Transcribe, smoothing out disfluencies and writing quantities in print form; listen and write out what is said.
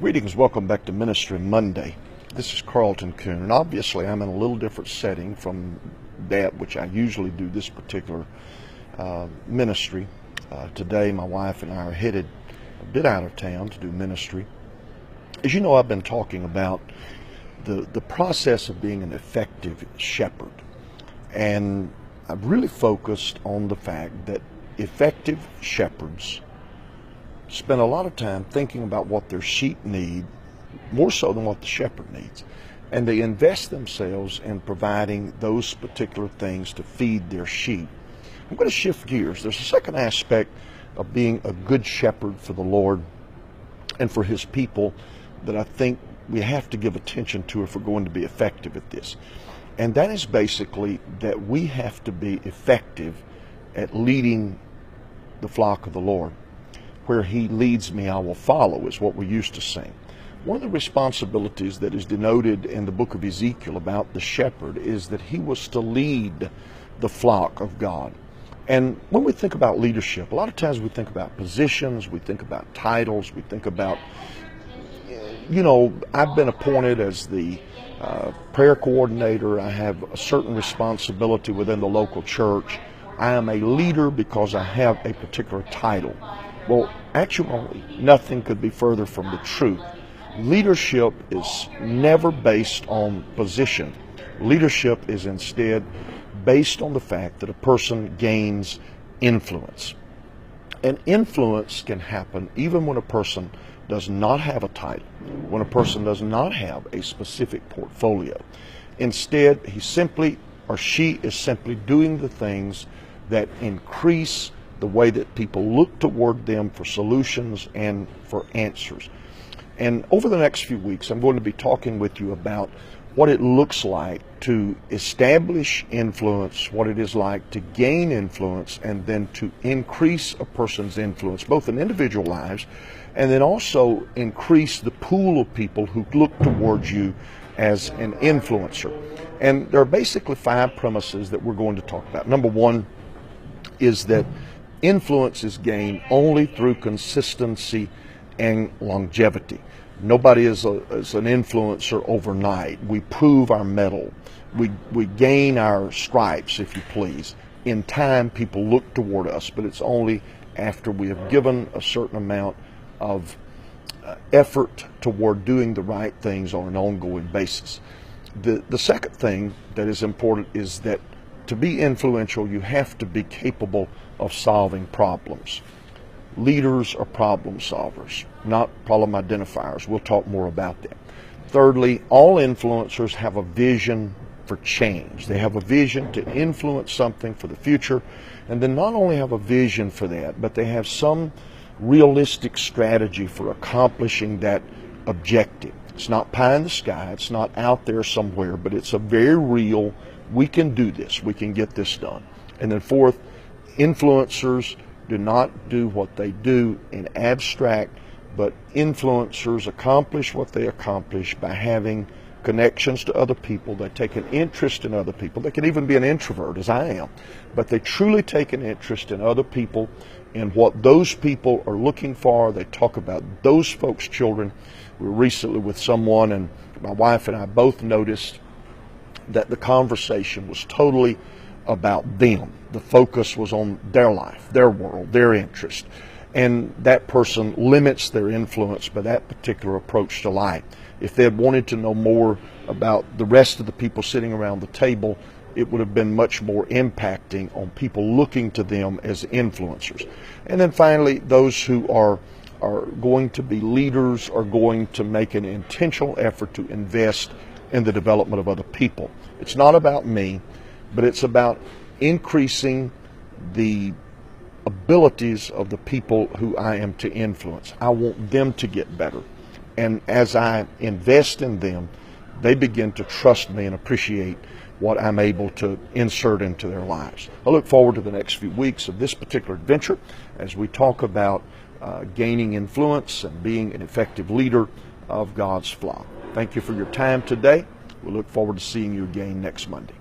Greetings, welcome back to Ministry Monday. This is Carlton Coon, and obviously I'm in a little different setting from that which I usually do this particular ministry. Today my wife and I are headed a bit out of town to do ministry. As you know, I've been talking about the process of being an effective shepherd, and I've really focused on the fact that effective shepherds spend a lot of time thinking about what their sheep need, more so than what the shepherd needs. And they invest themselves in providing those particular things to feed their sheep. I'm going to shift gears. There's a second aspect of being a good shepherd for the Lord and for His people that I think we have to give attention to if we're going to be effective at this. And that is basically that we have to be effective at leading the flock of the Lord. Where He leads me, I will follow, is what we used to sing. One of the responsibilities that is denoted in the book of Ezekiel about the shepherd is that he was to lead the flock of God. And when we think about leadership, a lot of times we think about positions, we think about titles, we think about, I've been appointed as the prayer coordinator. I have a certain responsibility within the local church. I am a leader because I have a particular title. Well, actually, nothing could be further from the truth. Leadership is never based on position. Leadership is instead based on the fact that a person gains influence. And influence can happen even when a person does not have a title, when a person does not have a specific portfolio. Instead, he simply or she is simply doing the things that increase the way that people look toward them for solutions and for answers. And over the next few weeks, I'm going to be talking with you about what it looks like to establish influence, what it is like to gain influence, and then to increase a person's influence, both in individual lives, and then also increase the pool of people who look towards you as an influencer. And there are basically 5 premises that we're going to talk about. Number one is that influence is gained only through consistency and longevity. Nobody is an influencer overnight. We prove our mettle. We gain our stripes, if you please. In time, people look toward us, but it's only after we have given a certain amount of effort toward doing the right things on an ongoing basis. The second thing that is important is that to be influential, you have to be capable of solving problems. Leaders are problem solvers, not problem identifiers. We'll talk more about that. Thirdly, all influencers have a vision for change. They have a vision to influence something for the future, and then not only have a vision for that, but they have some realistic strategy for accomplishing that objective. It's not pie in the sky, it's not out there somewhere, but it's a very real, we can do this, we can get this done. And then fourth, influencers do not do what they do in abstract, but influencers accomplish what they accomplish by having connections to other people. They take an interest in other people. They can even be an introvert, as I am, but they truly take an interest in other people and what those people are looking for. They talk about those folks' children. We were recently with someone, and my wife and I both noticed that the conversation was totally about them. The focus was on their life, their world, their interest. And that person limits their influence by that particular approach to life. If they had wanted to know more about the rest of the people sitting around the table, it would have been much more impacting on people looking to them as influencers. And then finally, those who are going to be leaders are going to make an intentional effort to invest in the development of other people. It's not about me, but it's about increasing the abilities of the people who I am to influence. I want them to get better. And as I invest in them, they begin to trust me and appreciate what I'm able to insert into their lives. I look forward to the next few weeks of this particular adventure as we talk about gaining influence and being an effective leader of God's flock. Thank you for your time today. We look forward to seeing you again next Monday.